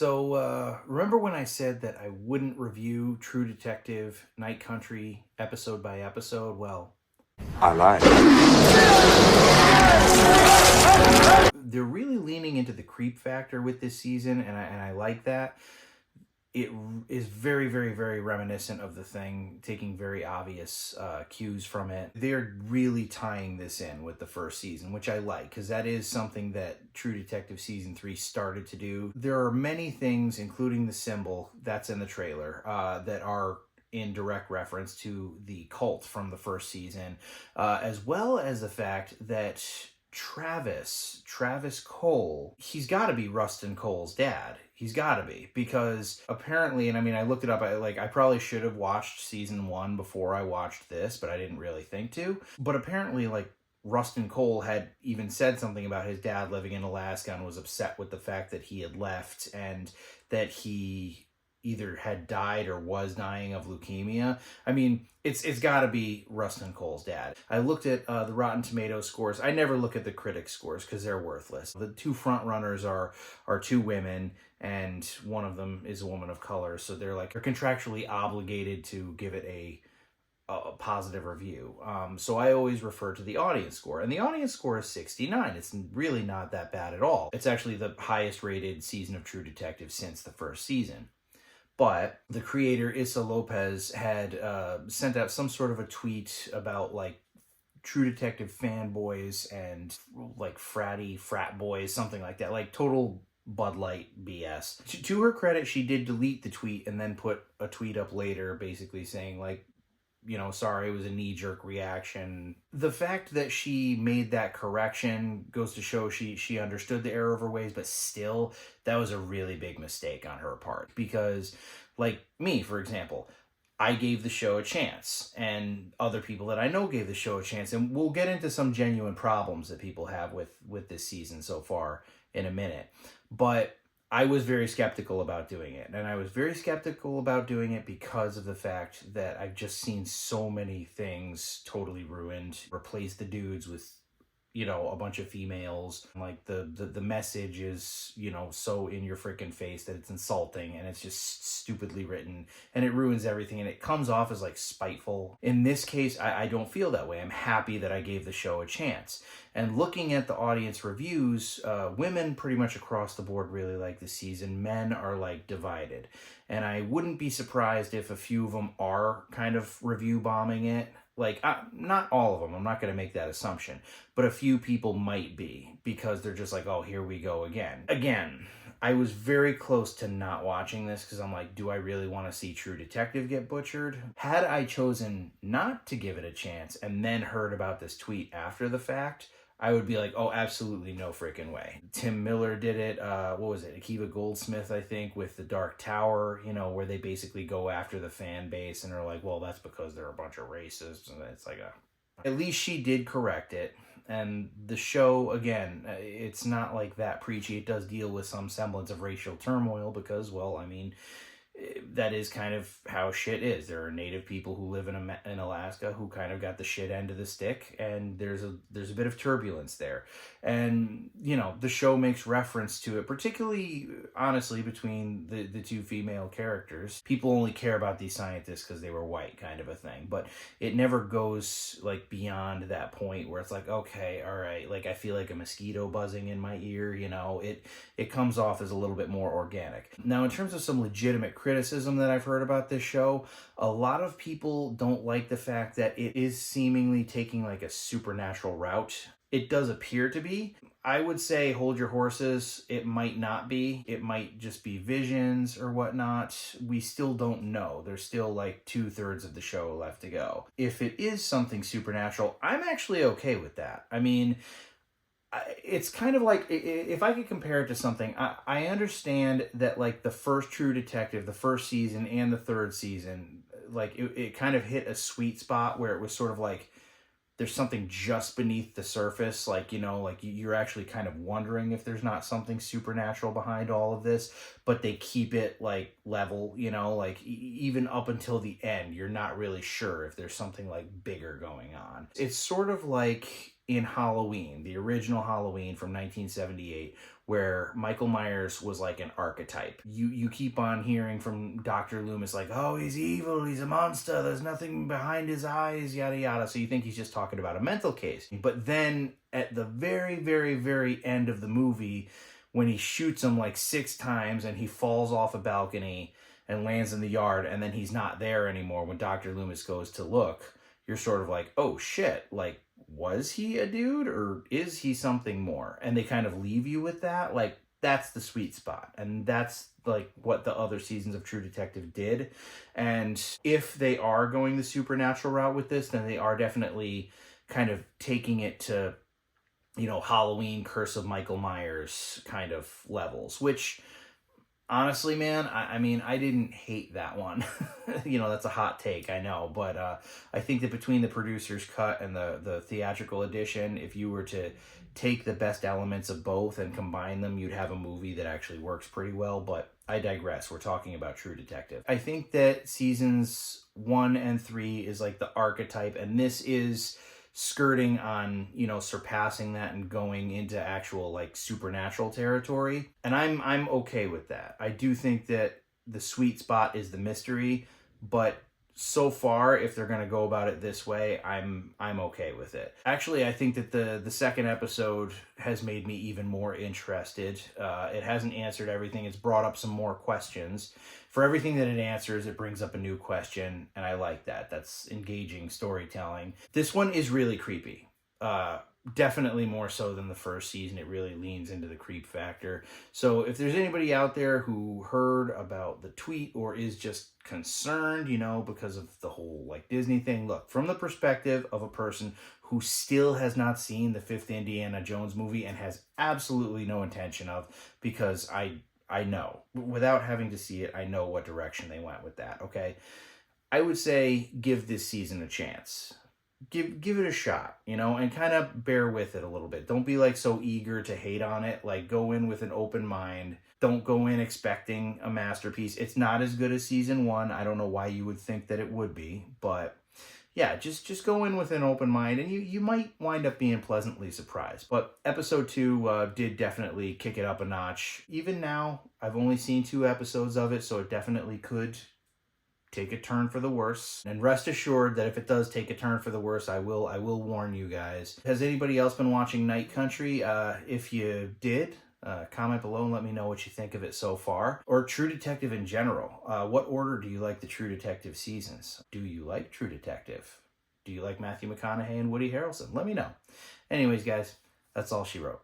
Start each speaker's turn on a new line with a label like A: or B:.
A: Remember when I said that I wouldn't review True Detective Night Country episode by episode? Well,
B: I lied.
A: they're really leaning into the creep factor with this season, and I like that. It is very, very, very reminiscent of The Thing, taking very obvious cues from it. They're really tying this in with the first season, which I like, because that is something that True Detective Season 3 started to do. There are many things, including the symbol that's in the trailer, that are in direct reference to the cult from the first season, as well as the fact that Travis Cole, he's got to be Rustin Cole's dad. He's got to be, because apparently, and I mean, I looked it up. I probably should have watched season 1 before I watched this, but I didn't really think to. But apparently, Rustin Cole had even said something about his dad living in Alaska and was upset with the fact that he had left and that he either had died or was dying of leukemia. I mean, it's got to be Rustin Cole's dad. I looked at the Rotten Tomatoes scores. I never look at the critics scores because they're worthless. The two front runners are two women, and one of them is a woman of color. So they're contractually obligated to give it a positive review. So I always refer to the audience score, and the audience score is 69. It's really not that bad at all. It's actually the highest rated season of True Detective since the first season. But the creator, Issa Lopez, had sent out some sort of a tweet about True Detective fanboys and frat boys, something like that, total Bud Light BS. To her credit, she did delete the tweet and then put a tweet up later basically saying sorry, it was a knee-jerk reaction. The fact that she made that correction goes to show she understood the error of her ways, but still, that was a really big mistake on her part. Because, me, for example, I gave the show a chance, and other people that I know gave the show a chance, and we'll get into some genuine problems that people have with this season so far in a minute. But I was very skeptical about doing it. And I was very skeptical about doing it because of the fact that I've just seen so many things totally ruined. Replace the dudes with, a bunch of females. The message is, so in your freaking face that it's insulting, and it's just stupidly written, and it ruins everything, and it comes off as spiteful. In this case, I don't feel that way. I'm happy that I gave the show a chance. And looking at the audience reviews, women pretty much across the board really like the season. Men are divided. And I wouldn't be surprised if a few of them are kind of review bombing it. Not all of them, I'm not going to make that assumption, but a few people might be, because they're just oh, here we go again. Again, I was very close to not watching this because I'm do I really want to see True Detective get butchered? Had I chosen not to give it a chance and then heard about this tweet after the fact, I would be oh, absolutely no freaking way. Tim Miller did it. What was it? Akiva Goldsmith, I think, with The Dark Tower, where they basically go after the fan base and are well, that's because they're a bunch of racists. And it's at least she did correct it. And the show, again, it's not that preachy. It does deal with some semblance of racial turmoil because, well, I mean, that is kind of how shit is. There are native people who live in Alaska who kind of got the shit end of the stick, and there's a bit of turbulence there. And, the show makes reference to it, particularly, honestly, between the two female characters. People only care about these scientists because they were white, kind of a thing. But it never goes, beyond that point where it's okay, all right, I feel like a mosquito buzzing in my ear, it comes off as a little bit more organic. Now, in terms of some legitimate criticism that I've heard about this show, a lot of people don't like the fact that it is seemingly taking a supernatural route. It does appear to be. I would say hold your horses. It might not be. It might just be visions or whatnot. We still don't know. There's still 2/3 of the show left to go. If it is something supernatural, I'm actually okay with that. I mean, it's kind of if I could compare it to something, I understand that the first True Detective, the first season and the third season, it kind of hit a sweet spot where it was sort of there's something just beneath the surface, you're actually kind of wondering if there's not something supernatural behind all of this, but they keep it level, even up until the end, you're not really sure if there's something bigger going on. It's sort of in Halloween, the original Halloween from 1978, where Michael Myers was like an archetype. You keep on hearing from Dr. Loomis like, oh, he's evil, he's a monster, there's nothing behind his eyes, yada yada. So you think he's just talking about a mental case. But then at the very, very, very end of the movie, when he shoots him like 6 times and he falls off a balcony and lands in the yard, and then he's not there anymore when Dr. Loomis goes to look, you're sort of like, oh shit, like, was he a dude or is he something more? And they kind of leave you with that. Like, that's the sweet spot. And that's like what the other seasons of True Detective did. And if they are going the supernatural route with this, then they are definitely kind of taking it to, you know, Halloween Curse of Michael Myers kind of levels, which honestly, man, I mean, I didn't hate that one. You know, that's a hot take, I know. But I think that between the producer's cut and the theatrical edition, if you were to take the best elements of both and combine them, you'd have a movie that actually works pretty well. But I digress. We're talking about True Detective. I think that seasons 1 and 3 is like the archetype, and this is skirting on, you know, surpassing that and going into actual like supernatural territory. And I'm okay with that. I do think that the sweet spot is the mystery, but so far, if they're going to go about it this way, I'm okay with it. Actually, I think that the second episode has made me even more interested. It hasn't answered everything. It's brought up some more questions. For everything that it answers, it brings up a new question, and I like that. That's engaging storytelling. This one is really creepy. Definitely more so than the first season. It really leans into the creep factor. So if there's anybody out there who heard about the tweet or is just concerned, you know, because of the whole like Disney thing, look, from the perspective of a person who still has not seen the 5th Indiana Jones movie and has absolutely no intention of, because I know, without having to see it, I know what direction they went with that, okay? I would say give this season a chance. Give it a shot, you know, and kind of bear with it a little bit. Don't be like so eager to hate on it. Like, go in with an open mind. Don't go in expecting a masterpiece. It's not as good as season 1. I don't know why you would think that it would be, but yeah, just go in with an open mind, and you might wind up being pleasantly surprised. But episode 2 did definitely kick it up a notch. Even now, I've only seen 2 episodes of it, so it definitely could take a turn for the worse. And rest assured that if it does take a turn for the worse, I will warn you guys. Has anybody else been watching Night Country? If you did, comment below and let me know what you think of it so far. Or True Detective in general. What order do you like the True Detective seasons? Do you like True Detective? Do you like Matthew McConaughey and Woody Harrelson? Let me know. Anyways, guys, that's all she wrote.